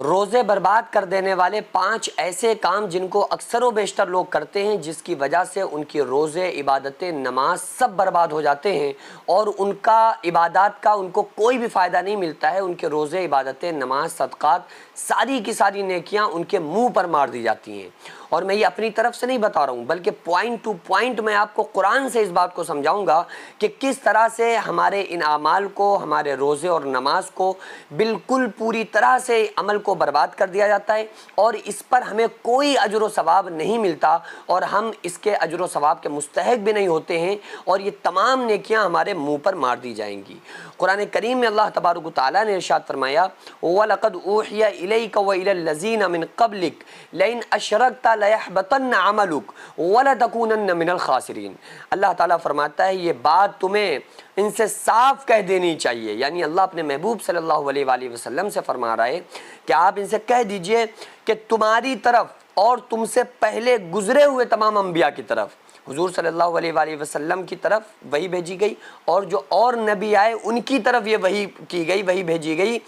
روزے برباد کر دینے والے 5 ایسے کام جن کو اکثر و بیشتر لوگ کرتے ہیں، جس کی وجہ سے ان کی روزے، عبادتیں، نماز سب برباد ہو جاتے ہیں، اور ان کا عبادات کا ان کو کوئی بھی فائدہ نہیں ملتا ہے۔ ان کے روزے، عبادتیں، نماز، صدقات، ساری کی ساری نیکیاں ان کے منہ پر مار دی جاتی ہیں۔ اور میں یہ اپنی طرف سے نہیں بتا رہا ہوں، بلکہ پوائنٹ ٹو پوائنٹ میں آپ کو قرآن سے اس بات کو سمجھاؤں گا کہ کس طرح سے ہمارے ان اعمال کو، ہمارے روزے اور نماز کو بالکل پوری طرح سے عمل کو برباد کر دیا جاتا ہے، اور اس پر ہمیں کوئی اجر و ثواب نہیں ملتا، اور ہم اس کے اجر و ثواب کے مستحق بھی نہیں ہوتے ہیں، اور یہ تمام نیکیاں ہمارے منہ پر مار دی جائیں گی۔ قرآن کریم میں اللہ تبارک و تعالیٰ نے ارشاد فرمایا وَلَقَدْ أُوحِيَ إِلَيْكَ وَإِلَى الَّذِينَ مِن قَبْلِكَ لَئِنْ أَشْرَكْتَ لَيَحْبَطَنَّ عَمَلُكَ وَلَتَكُونَنَّ مِنَ الْخَاسِرِينَ۔ اللہ تعالیٰ فرماتا ہے یہ بات تمہیں ان سے صاف کہہ دینی چاہیے، یعنی اللہ اپنے محبوب صلی اللہ علیہ وآلہ وسلم سے فرما رہا ہے کہ آپ ان سے کہہ دیجئے کہ تمہاری طرف اور تم سے پہلے گزرے ہوئے تمام انبیاء کی طرف، حضور صلی اللہ علیہ وآلہ وسلم کی طرف وحی بھیجی گئی، اور جو اور نبی آئے ان کی طرف یہ وحی کی گئی، وحی بھیجی گئی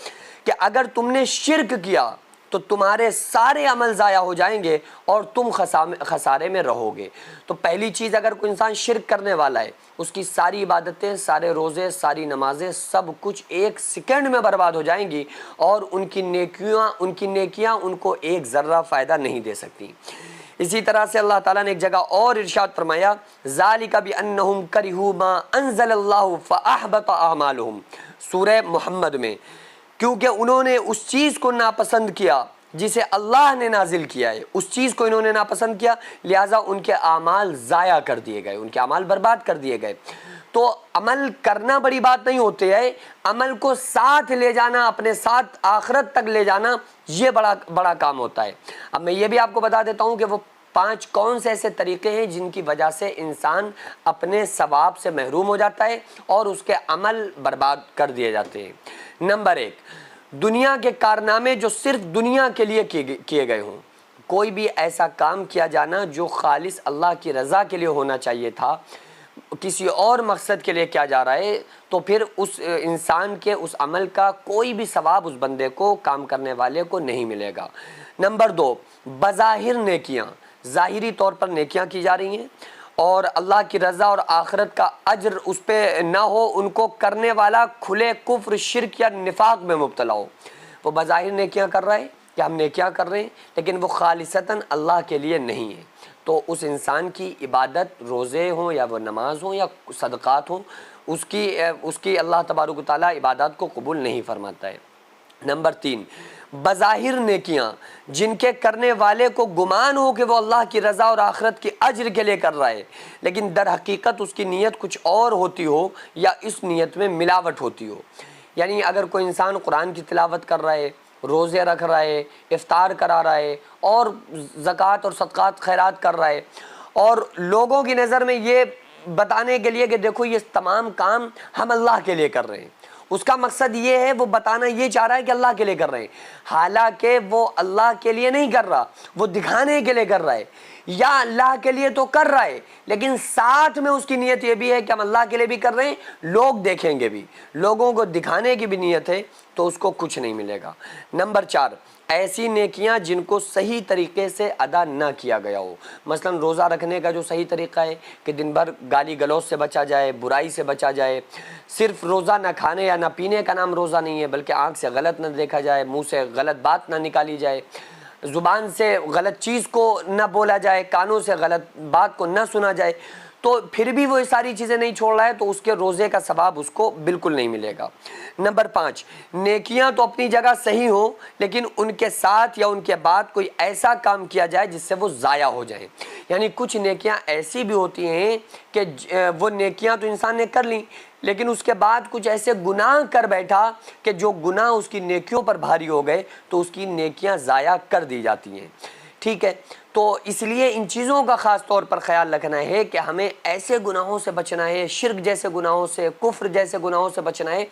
کہ اگر تم نے شرک کیا تو تمہارے سارے عمل ضائع ہو جائیں گے اور تم خسارے میں رہو گے۔ تو پہلی چیز، اگر کوئی انسان شرک کرنے والا ہے، اس کی ساری عبادتیں، سارے روزے، ساری نمازیں، سب کچھ 1 سیکنڈ میں برباد ہو جائیں گی، اور ان کی نیکیاں ان کو 1 ذرہ فائدہ نہیں دے سکتی۔ اسی طرح سے اللہ تعالیٰ نے ایک جگہ اور ارشاد فرمایا ذَلِكَ بِأَنَّهُمْ كَرِهُوا مَا أَنزَلَ اللَّهُ فَأَحْبَطَ أَعْمَالُهُمْ، سورہ محمد میں، کیونکہ انہوں نے اس چیز کو ناپسند کیا جسے اللہ نے نازل کیا ہے، اس چیز کو انہوں نے ناپسند کیا، لہٰذا ان کے اعمال ضائع کر دیے گئے، ان کے اعمال برباد کر دیے گئے۔ تو عمل کرنا بڑی بات نہیں ہوتی ہے، عمل کو ساتھ لے جانا، اپنے ساتھ آخرت تک لے جانا، یہ بڑا کام ہوتا ہے۔ اب میں یہ بھی آپ کو بتا دیتا ہوں کہ وہ 5 کون سے ایسے طریقے ہیں جن کی وجہ سے انسان اپنے ثواب سے محروم ہو جاتا ہے اور اس کے عمل برباد کر دیے جاتے ہیں۔ نمبر 1، دنیا کے کارنامے جو صرف دنیا کے لیے کیے گئے ہوں۔ کوئی بھی ایسا کام کیا جانا جو خالص اللہ کی رضا کے لیے ہونا چاہیے تھا، کسی اور مقصد کے لیے کیا جا رہا ہے، تو پھر اس انسان کے اس عمل کا کوئی بھی ثواب اس بندے کو، کام کرنے والے کو نہیں ملے گا۔ نمبر 2، بظاہر نیکیاں، ظاہری طور پر نیکیاں کی جا رہی ہیں، اور اللہ کی رضا اور آخرت کا اجر اس پہ نہ ہو، ان کو کرنے والا کھلے کفر، شرک یا نفاق میں مبتلا ہو۔ وہ بظاہر نیکیاں کر رہا ہے کہ ہم نیکیاں کر رہے ہیں، لیکن وہ خالصتاً اللہ کے لیے نہیں ہے، تو اس انسان کی عبادت، روزے ہوں یا وہ نماز ہوں یا صدقات ہوں، اس کی اللہ تبارک و تعالیٰ عبادات کو قبول نہیں فرماتا ہے۔ نمبر 3، بظاہر نیکیاں جن کے کرنے والے کو گمان ہو کہ وہ اللہ کی رضا اور آخرت کی اجر کے لیے کر رہا ہے، لیکن در حقیقت اس کی نیت کچھ اور ہوتی ہو، یا اس نیت میں ملاوٹ ہوتی ہو۔ یعنی اگر کوئی انسان قرآن کی تلاوت کر رہا ہے، روزے رکھ رہا ہے، افطار کرا رہا ہے، اور زکوٰۃ اور صدقات، خیرات کر رہا ہے، اور لوگوں کی نظر میں یہ بتانے کے لیے کہ دیکھو یہ تمام کام ہم اللہ کے لیے کر رہے ہیں، اس کا مقصد یہ ہے، وہ بتانا یہ چاہ رہا ہے کہ اللہ کے لیے کر رہے ہیں، حالانکہ وہ اللہ کے لیے نہیں کر رہا، وہ دکھانے کے لیے کر رہا ہے، یا اللہ کے لیے تو کر رہا ہے لیکن ساتھ میں اس کی نیت یہ بھی ہے کہ ہم اللہ کے لیے بھی کر رہے ہیں، لوگ دیکھیں گے بھی، لوگوں کو دکھانے کی بھی نیت ہے، تو اس کو کچھ نہیں ملے گا۔ نمبر 4، ایسی نیکیاں جن کو صحیح طریقے سے ادا نہ کیا گیا ہو۔ مثلا روزہ رکھنے کا جو صحیح طریقہ ہے کہ دن بھر گالی گلوچ سے بچا جائے، برائی سے بچا جائے، صرف روزہ نہ کھانے یا نہ پینے کا نام روزہ نہیں ہے، بلکہ آنکھ سے غلط نہ دیکھا جائے، منہ سے غلط بات نہ نکالی جائے، زبان سے غلط چیز کو نہ بولا جائے، کانوں سے غلط بات کو نہ سنا جائے، تو پھر بھی وہ یہ ساری چیزیں نہیں چھوڑ رہا ہے، تو اس کے روزے کا ثواب اس کو بالکل نہیں ملے گا۔ نمبر 5، نیکیاں تو اپنی جگہ صحیح ہوں، لیکن ان کے ساتھ یا ان کے بعد کوئی ایسا کام کیا جائے جس سے وہ ضائع ہو جائیں۔ یعنی کچھ نیکیاں ایسی بھی ہوتی ہیں کہ وہ نیکیاں تو انسان نے کر لیں، لیکن اس کے بعد کچھ ایسے گناہ کر بیٹھا کہ جو گناہ اس کی نیکیوں پر بھاری ہو گئے، تو اس کی نیکیاں ضائع کر دی جاتی ہیں۔ ٹھیک ہے، تو اس لیے ان چیزوں کا خاص طور پر خیال رکھنا ہے کہ ہمیں ایسے گناہوں سے بچنا ہے، شرک جیسے گناہوں سے، کفر جیسے گناہوں سے بچنا ہے،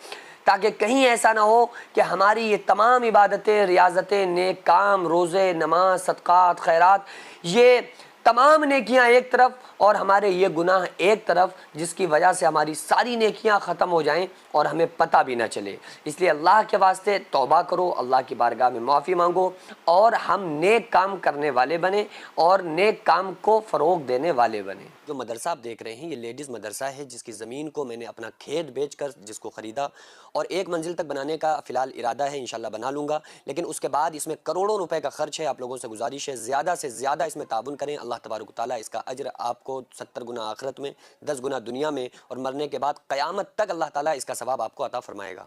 تاکہ کہیں ایسا نہ ہو کہ ہماری یہ تمام عبادتیں، ریاضتیں، نیک کام، روزے، نماز، صدقات، خیرات، یہ تمام نیکیاں ایک طرف اور ہمارے یہ گناہ ایک طرف، جس کی وجہ سے ہماری ساری نیکیاں ختم ہو جائیں اور ہمیں پتہ بھی نہ چلے۔ اس لیے اللہ کے واسطے توبہ کرو، اللہ کی بارگاہ میں معافی مانگو، اور ہم نیک کام کرنے والے بنیں اور نیک کام کو فروغ دینے والے بنیں۔ جو مدرسہ آپ دیکھ رہے ہیں یہ لیڈیز مدرسہ ہے، جس کی زمین کو میں نے اپنا کھیت بیچ کر جس کو خریدا، اور 1 منزل تک بنانے کا فی الحال ارادہ ہے، انشاءاللہ بنا لوں گا، لیکن اس کے بعد اس میں کروڑوں روپے کا خرچ ہے۔ آپ لوگوں سے گزارش ہے زیادہ سے زیادہ اس میں تعاون کریں، اللہ تبارک و تعالیٰ اس کا اجر آپ کو 70 گنا آخرت میں، 10 گنا دنیا میں، اور مرنے کے بعد قیامت تک اللہ تعالیٰ اس کا ثواب آپ کو عطا فرمائے گا۔